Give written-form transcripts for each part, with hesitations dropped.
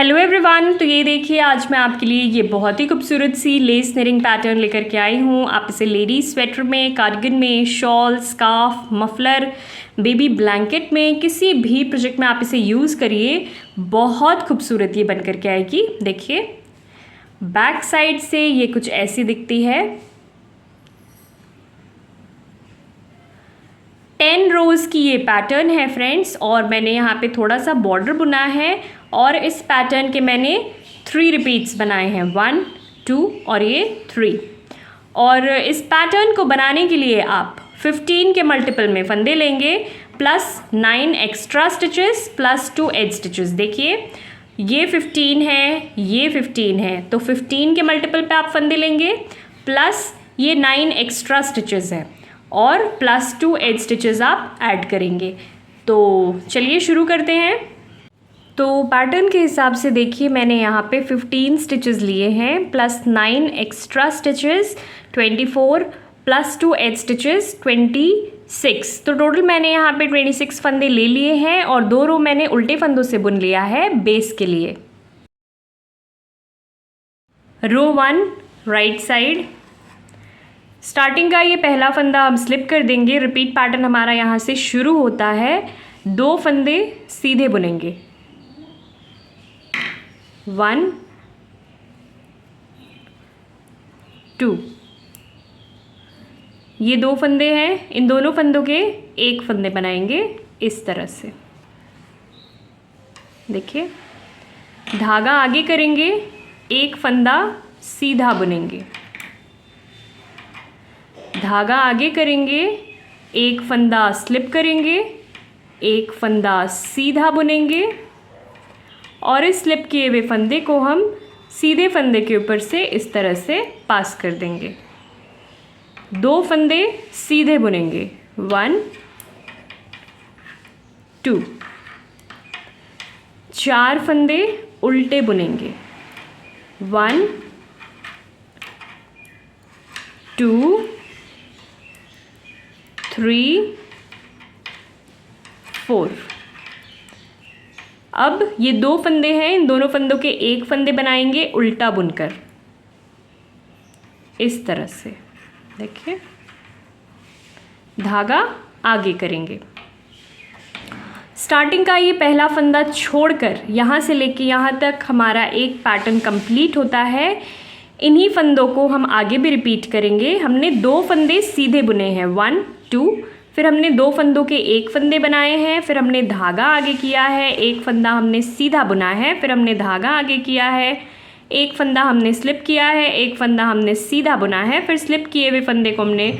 Hello everyone, तो ये देखिए आज मैं आपके लिए ये बहुत ही खूबसूरत सी लेस निरिंग पैटर्न लेकर के आई हूँ। आप इसे लेडीज स्वेटर में, कार्डिगन में, shawl, scarf, muffler, baby blanket में, किसी भी प्रोजेक्ट में आप इसे यूज़ करिए, बहुत खूबसूरत ये बन कर के आएगी। देखिए बैक साइड से ये कुछ ऐसी दिखती है। 10 रोज़ की ये पैटर्न है फ्रेंड्स, और मैंने यहाँ पे थोड़ा सा बॉर्डर बुना है और इस पैटर्न के मैंने 3 रिपीट्स बनाए हैं, 1 2 और ये 3। और इस पैटर्न को बनाने के लिए आप 15 के मल्टीपल में फंदे लेंगे plus 9 extra stitches plus 2 edge stitches. देखिए ये 15 है, ये 15 है, तो 15 के मल्टीपल पे आप फंदे लेंगे प्लस ये 9 एक्स्ट्रा स्टिचेस हैं और प्लस 2 एज स्टिचेस आप ऐड करेंगे। तो चलिए शुरू करते हैं। तो पैटर्न के हिसाब से देखिए मैंने यहाँ पे 15 स्टिचेस लिए हैं plus 9 extra stitches 24 plus 2 edge stitches 26। तो टोटल मैंने यहाँ पे 26 फंदे ले लिए हैं और 2 रो मैंने उल्टे फंदों से बुन लिया है बेस के लिए। रो 1 राइट साइड, स्टार्टिंग का ये पहला फंदा हम स्लिप कर देंगे। रिपीट पैटर्न हमारा यहाँ से शुरू होता है। 2 फंदे सीधे बुनेंगे, 1 2। ये 2 फंदे हैं, इन दोनों फंदों के एक फंदे बनाएंगे इस तरह से। देखिए धागा आगे करेंगे, एक फंदा सीधा बुनेंगे, धागा आगे करेंगे, एक फंदा स्लिप करेंगे, एक फंदा सीधा बुनेंगे और इस स्लिप किए हुए फंदे को हम सीधे फंदे के ऊपर से इस तरह से पास कर देंगे। 2 फंदे सीधे बुनेंगे, 1 2। 4 फंदे उल्टे बुनेंगे, 1 2 3 4। अब ये 2 फंदे हैं, इन दोनों फंदों के एक फंदे बनाएंगे उल्टा बुनकर इस तरह से। देखिए धागा आगे करेंगे। स्टार्टिंग का ये पहला फंदा छोड़कर यहाँ से लेके यहाँ तक हमारा एक पैटर्न कंप्लीट होता है। इन्हीं फंदों को हम आगे भी रिपीट करेंगे। हमने 2 फंदे सीधे बुने हैं, 1 2, फिर हमने 2 फंदों के एक फंदे बनाए हैं, फिर हमने धागा आगे किया है, एक फंदा हमने सीधा बुना है, फिर हमने धागा आगे किया है, एक फंदा हमने स्लिप किया है, एक फंदा हमने सीधा बुना है, फिर स्लिप किए हुए फंदे को हमने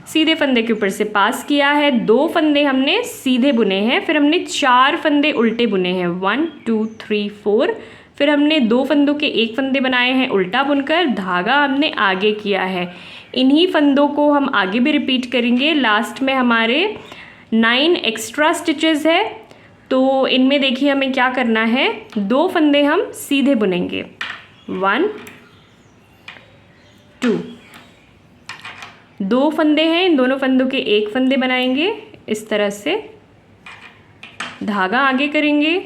सीधे फंदे के ऊपर से पास किया है, 2 फंदे हमने सीधे बुने हैं, फिर हमने 4 फंदे उल्टे बुने हैं, 1 2 3 4, फिर हमने 2 फंदों के एक फंदे बनाए हैं उल्टा बुनकर, धागा हमने आगे किया है। इन्हीं फंदों को हम आगे भी रिपीट करेंगे। लास्ट में हमारे 9 एक्स्ट्रा स्टिचेस है, तो इनमें देखिए हमें क्या करना है, 2 फंदे हम सीधे बुनेंगे, 1 2। 2 फंदे हैं, इन दोनों फंदों के एक फंदे बनाएंगे इस तरह से, धागा आगे करेंगे,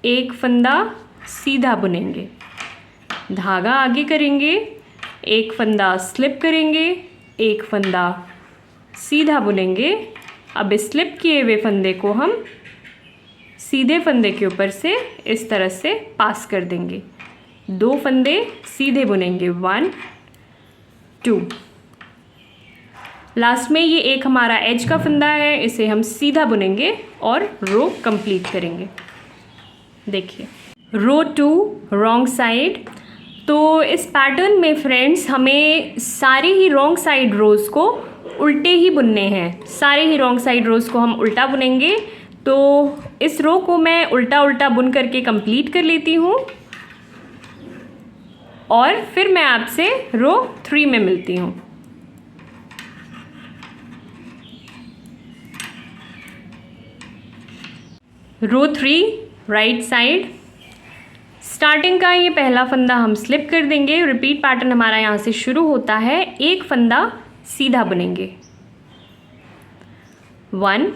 एक फंदा सीधा बुनेंगे, धागा आगे करेंगे, एक फंदा स्लिप करेंगे, एक फंदा सीधा बुनेंगे। अब इस स्लिप किए हुए फंदे को हम सीधे फंदे के ऊपर से इस तरह से पास कर देंगे, 2 फंदे सीधे बुनेंगे, 1 2। लास्ट में ये एक हमारा एज का फंदा है, इसे हम सीधा बुनेंगे और रो कंप्लीट करेंगे। देखिए रो 2 रॉन्ग साइड। तो इस पैटर्न में फ्रेंड्स हमें सारे ही रॉन्ग साइड रोज़ को उल्टे ही बुनने हैं, सारे ही रॉन्ग साइड रोज़ को हम उल्टा बुनेंगे। तो इस रो को मैं उल्टा उल्टा बुन करके कंप्लीट कर लेती हूँ और फिर मैं आपसे रो 3 में मिलती हूँ। रो 3 राइट साइड, स्टार्टिंग का ये पहला फंदा हम स्लिप कर देंगे। रिपीट पैटर्न हमारा यहाँ से शुरू होता है। एक फंदा सीधा बुनेंगे, 1।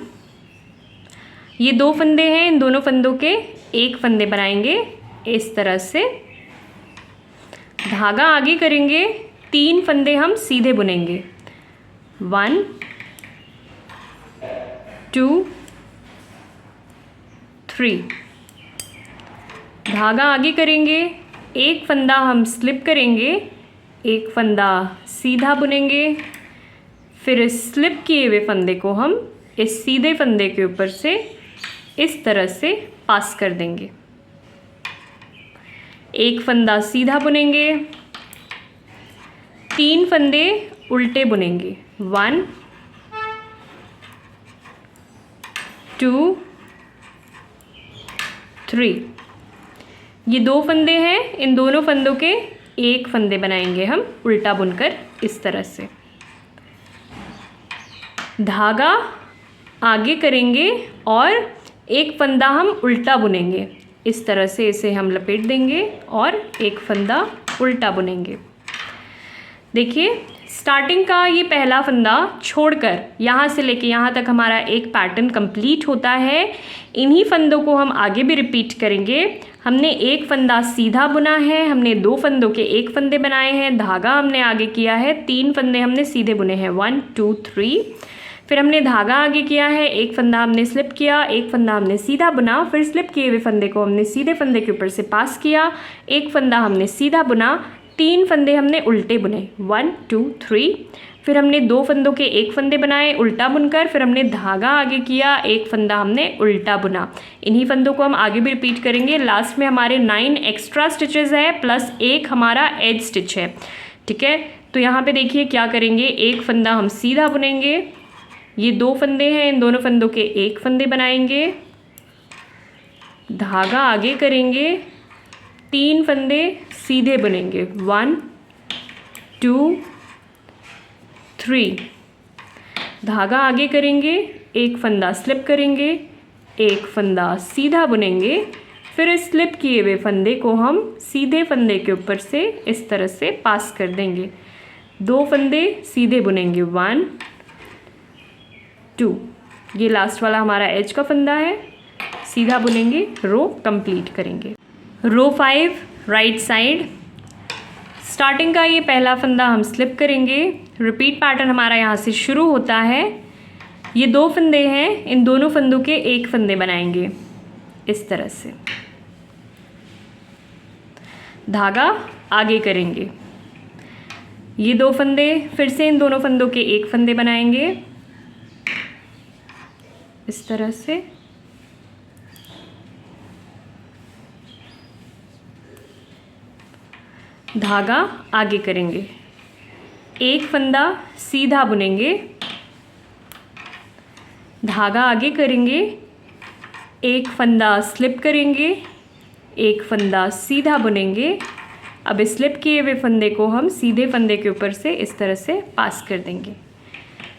ये 2 फंदे हैं, इन दोनों फंदों के एक फंदे बनाएंगे इस तरह से। धागा आगे करेंगे, 3 फंदे हम सीधे बुनेंगे, 1 2 3। धागा आगे करेंगे, एक फंदा हम स्लिप करेंगे, एक फंदा सीधा बुनेंगे, फिर इस स्लिप किए हुए फंदे को हम इस सीधे फंदे के ऊपर से इस तरह से पास कर देंगे। एक फंदा सीधा बुनेंगे, 3 फंदे उल्टे बुनेंगे, 1 2 3। ये 2 फंदे हैं, इन दोनों फंदों के एक फंदे बनाएंगे हम उल्टा बुनकर इस तरह से। धागा आगे करेंगे और एक फंदा हम उल्टा बुनेंगे, इस तरह से इसे हम लपेट देंगे और एक फंदा उल्टा बुनेंगे। देखिए स्टार्टिंग का ये पहला फंदा छोड़कर यहाँ से लेके यहाँ तक हमारा एक पैटर्न कंप्लीट होता है। इन्हीं फंदों को हम आगे भी रिपीट करेंगे। हमने एक फंदा सीधा बुना है, हमने 2 फंदों के एक फंदे बनाए हैं, धागा हमने आगे किया है, 3 फंदे हमने सीधे बुने हैं, 1 2 3। फिर हमने धागा आगे किया है, एक फंदा हमने स्लिप किया, एक फंदा हमने सीधा बुना, फिर स्लिप किए हुए फंदे को हमने सीधे फंदे के ऊपर से पास किया, एक फंदा हमने सीधा बुना, 3 फंदे हमने उल्टे बुने, 1 2 3। फिर हमने 2 फंदों के एक फंदे बनाए उल्टा बुनकर, फिर हमने धागा आगे किया, एक फंदा हमने उल्टा बुना। इन्हीं फंदों को हम आगे भी रिपीट करेंगे। लास्ट में हमारे 9 एक्स्ट्रा स्टिचेस है प्लस एक हमारा एज स्टिच है, ठीक है। तो यहाँ पे देखिए क्या करेंगे, एक फंदा हम सीधा बुनेंगे, ये 2 फंदे हैं, इन दोनों फंदों के एक फंदे बनाएंगे, धागा आगे करेंगे, 3 फंदे सीधे बुनेंगे, 1 2 3। धागा आगे करेंगे, एक फंदा स्लिप करेंगे, एक फंदा सीधा बुनेंगे, फिर इस स्लिप किए हुए फंदे को हम सीधे फंदे के ऊपर से इस तरह से पास कर देंगे, 2 फंदे सीधे बुनेंगे, 1 2। ये लास्ट वाला हमारा एज का फंदा है, सीधा बुनेंगे, रो कंप्लीट करेंगे। रो 5 राइट साइड। स्टार्टिंग का ये पहला फंदा हम स्लिप करेंगे, रिपीट पैटर्न हमारा यहाँ से शुरू होता है। ये 2 फंदे हैं, इन दोनों फंदों के एक फंदे बनाएंगे इस तरह से। धागा आगे करेंगे, ये 2 फंदे, फिर से इन दोनों फंदों के एक फंदे बनाएंगे इस तरह से। धागा आगे करेंगे, एक फंदा सीधा बुनेंगे, धागा आगे करेंगे, एक फंदा स्लिप करेंगे, एक फंदा सीधा बुनेंगे। अब स्लिप किए हुए फंदे को हम सीधे फंदे के ऊपर से इस तरह से पास कर देंगे।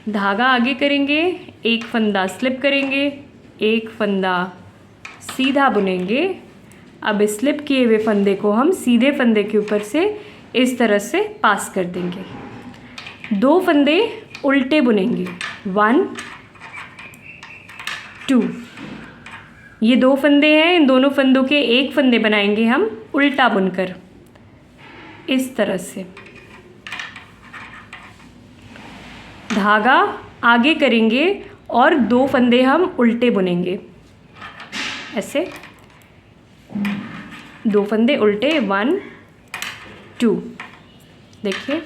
धागा आगे करेंगे, एक फंदा स्लिप करेंगे, एक फंदा सीधा बुनेंगे। अब स्लिप किए हुए फंदे को हम सीधे फंदे के ऊपर से इस तरह से पास कर देंगे। 2 फंदे उल्टे बुनेंगे, 1 2। ये 2 फंदे हैं, इन दोनों फंदों के एक फंदे बनाएंगे हम उल्टा बुनकर इस तरह से। धागा आगे करेंगे और 2 फंदे हम उल्टे बुनेंगे ऐसे, 2 फंदे उल्टे, 1 2। देखिए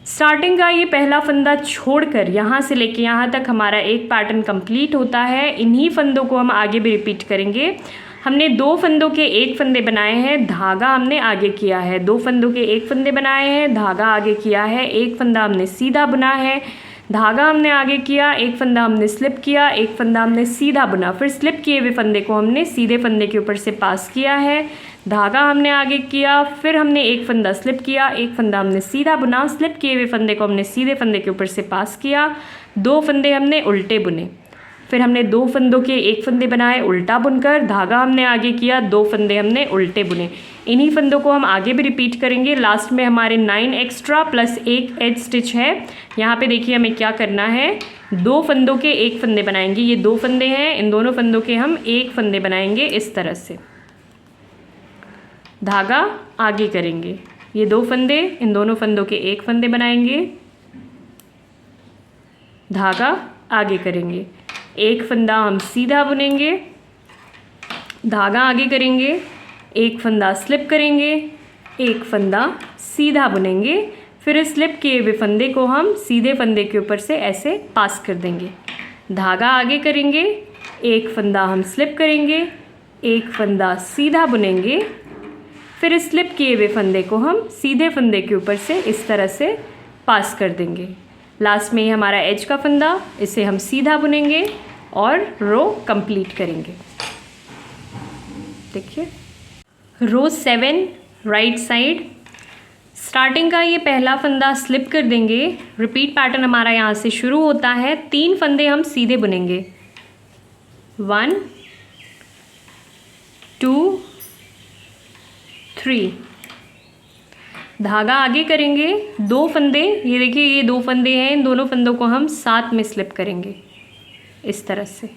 स्टार्टिंग का ये पहला फंदा छोड़कर यहाँ से लेके यहाँ तक हमारा एक पैटर्न कंप्लीट होता है। इन्हीं फंदों को हम आगे भी रिपीट करेंगे। हमने 2 फंदों के एक फंदे बनाए हैं, धागा हमने आगे किया है, 2 फंदों के एक फंदे बनाए हैं, धागा आगे किया है, एक फंदा हमने सीधा बुना है, धागा हमने आगे किया, एक फंदा हमने स्लिप किया, एक फंदा हमने सीधा बुना, फिर स्लिप किए हुए फंदे को हमने सीधे फंदे के ऊपर से पास किया है, धागा हमने आगे किया, फिर हमने एक फंदा स्लिप किया, एक फंदा हमने सीधा बुना, स्लिप किए हुए फंदे को हमने सीधे फंदे के ऊपर से पास किया, 2 फंदे हमने उल्टे बुने, फिर हमने 2 फंदों के एक फंदे बनाए उल्टा बुनकर, धागा हमने आगे किया, 2 फंदे हमने उल्टे बुने। इन्हीं फंदों को हम आगे भी रिपीट करेंगे। लास्ट में हमारे 9 एक्स्ट्रा प्लस एक एज स्टिच है। यहाँ पे देखिए हमें क्या करना है, 2 फंदों के एक फंदे बनाएंगे। ये 2 फंदे हैं, इन दोनों फंदों के हम एक फंदे बनाएंगे इस तरह से। धागा आगे करेंगे, ये 2 फंदे, इन दोनों फंदों के 1 फंदे बनाएंगे, धागा आगे करेंगे, 1 फंदा हम सीधा बुनेंगे, धागा आगे करेंगे, 1 फंदा स्लिप करेंगे, 1 फंदा सीधा बुनेंगे, फिर इस स्लिप किए हुए फंदे को हम सीधे फंदे के ऊपर से ऐसे पास कर देंगे, धागा आगे करेंगे, 1 फंदा हम स्लिप करेंगे, 1 फंदा सीधा बुनेंगे, फिर इस स्लिप किए हुए फंदे को हम सीधे फंदे के ऊपर से इस तरह से पास कर देंगे। लास्ट में ये हमारा एज का फंदा, इसे हम सीधा बुनेंगे और रो कंप्लीट करेंगे। देखिए रो 7 राइट साइड, स्टार्टिंग का ये पहला फंदा स्लिप कर देंगे, रिपीट पैटर्न हमारा यहाँ से शुरू होता है, 3 फंदे हम सीधे बुनेंगे, 1 2 3, धागा आगे करेंगे, 2 फंदे, ये देखिए ये 2 फंदे हैं, इन दोनों फंदों को हम साथ में स्लिप करेंगे इस तरह से,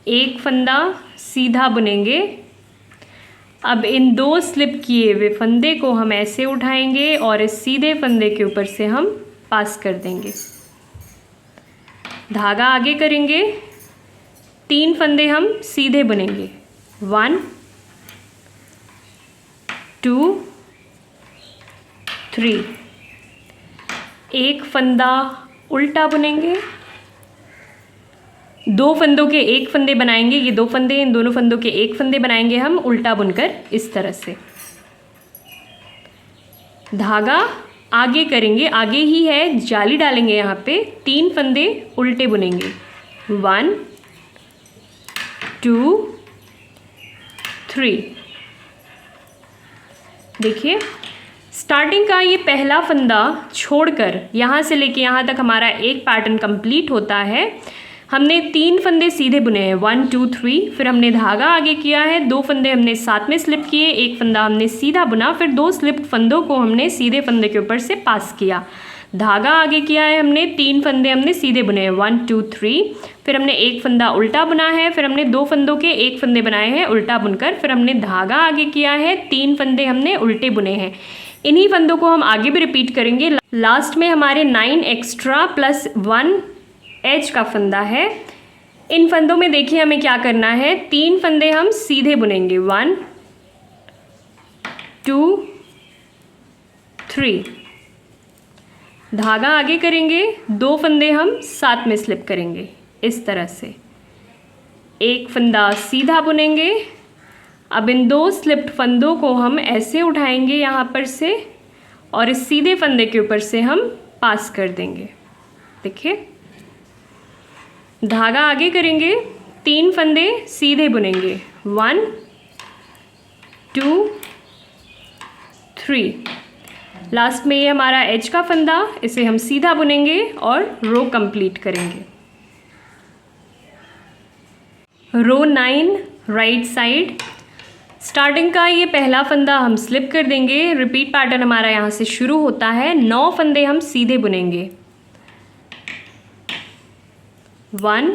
1 फंदा सीधा बुनेंगे। अब इन 2 स्लिप किए हुए फंदे को हम ऐसे उठाएंगे और इस सीधे फंदे के ऊपर से हम पास कर देंगे, धागा आगे करेंगे, 3 फंदे हम सीधे बुनेंगे, 1 2 3, 1 फंदा उल्टा बुनेंगे, 2 फंदों के 1 फंदे बनाएंगे, ये 2 फंदे, इन दोनों फंदों के 1 फंदे बनाएंगे हम उल्टा बुनकर इस तरह से, धागा आगे करेंगे, आगे ही है, जाली डालेंगे यहाँ पे, 3 फंदे उल्टे बुनेंगे, 1 2 3। देखिए स्टार्टिंग का ये पहला फंदा छोड़कर यहाँ से लेके यहाँ तक हमारा एक पैटर्न कंप्लीट होता है। हमने 3 फंदे सीधे बुने हैं, 1 2 3, फिर हमने धागा आगे किया है, 2 फंदे हमने साथ में स्लिप किए, 1 फंदा हमने सीधा बुना, फिर 2 स्लिप फंदों को हमने सीधे फंदे के ऊपर से पास किया, धागा आगे किया है हमने, 3 फंदे हमने सीधे बुने हैं, 1 2 3, फिर हमने 1 फंदा उल्टा बुना है, फिर हमने 2 फंदों के 1 फंदे बनाए हैं उल्टा बुनकर, फिर हमने धागा आगे किया है, 3 फंदे हमने उल्टे बुने हैं। इन्हीं फंदों को हम आगे भी रिपीट करेंगे। लास्ट में हमारे 9 एक्स्ट्रा प्लस 1 एज का फंदा है। इन फंदों में देखिए हमें क्या करना है, 3 फंदे हम सीधे बुनेंगे, 1 2 3, धागा आगे करेंगे, 2 फंदे हम साथ में स्लिप करेंगे इस तरह से, 1 फंदा सीधा बुनेंगे। अब इन 2 स्लिप्ड फंदों को हम ऐसे उठाएंगे यहाँ पर से और इस सीधे फंदे के ऊपर से हम पास कर देंगे। देखिए धागा आगे करेंगे, 3 फंदे सीधे बुनेंगे, 1 2 3, लास्ट में ये हमारा एज का फंदा, इसे हम सीधा बुनेंगे और रो कंप्लीट करेंगे। रो 9 राइट साइड, स्टार्टिंग का ये पहला फंदा हम स्लिप कर देंगे, रिपीट पैटर्न हमारा यहाँ से शुरू होता है, 9 फंदे हम सीधे बुनेंगे, 1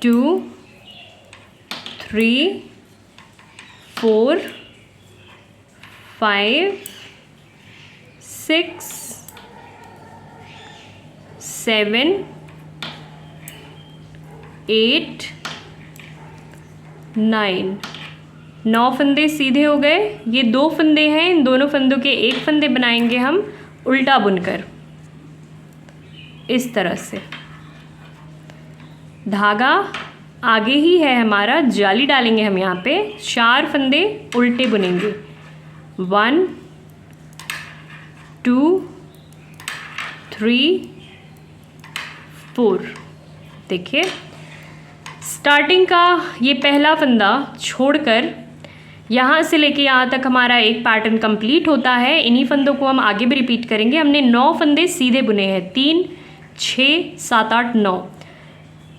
2 3 4 5 6 7 8 9, 9 फंदे सीधे हो गए। ये 2 फंदे हैं, इन दोनों फंदों के 1 फंदे बनाएंगे हम उल्टा बुनकर इस तरह से, धागा आगे ही है हमारा, जाली डालेंगे हम यहाँ पे, 4 फंदे उल्टे बुनेंगे, 1 2 3 4। देखिए स्टार्टिंग का ये पहला फंदा छोड़कर यहाँ से लेके यहाँ तक हमारा एक पैटर्न कंप्लीट होता है। इन्हीं फंदों को हम आगे भी रिपीट करेंगे। हमने 9 फंदे सीधे बुने हैं, 3 6 7 8 9।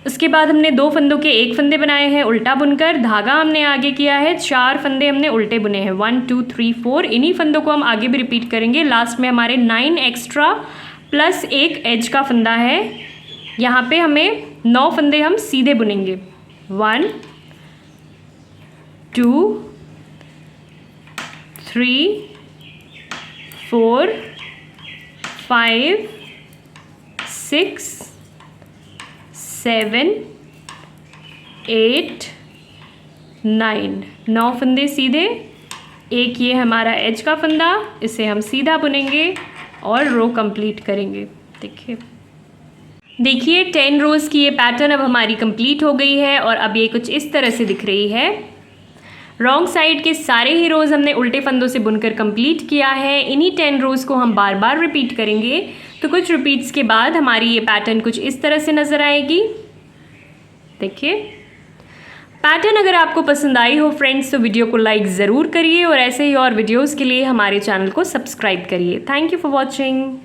उसके बाद हमने 2 फंदों के 1 फंदे बनाए हैं उल्टा बुनकर, धागा हमने आगे किया है, 4 फंदे हमने उल्टे बुने हैं, 1 2 3 4। इन्हीं फंदों को हम आगे भी रिपीट करेंगे। लास्ट में हमारे 9 एक्स्ट्रा प्लस 1 एज का फंदा है। यहाँ पे हमें 9 फंदे हम सीधे बुनेंगे, 1 2 3 4 5 6 7 8 9 फंदे सीधे, एक ये हमारा एज का फंदा, इसे हम सीधा बुनेंगे और रो कंप्लीट करेंगे। देखिए 10 रोज़ की ये पैटर्न अब हमारी कंप्लीट हो गई है और अब ये कुछ इस तरह से दिख रही है। रॉन्ग साइड के सारे ही रोज़ हमने उल्टे फंदों से बुनकर कंप्लीट किया है। इन्हीं 10 रोज़ को हम बार बार रिपीट करेंगे, तो कुछ रिपीट्स के बाद हमारी ये पैटर्न कुछ इस तरह से नज़र आएगी। देखिए पैटर्न अगर आपको पसंद आई हो फ्रेंड्स, तो वीडियो को लाइक ज़रूर करिए और ऐसे ही और वीडियोज़ के लिए हमारे चैनल को सब्सक्राइब करिए। Thank you for watching.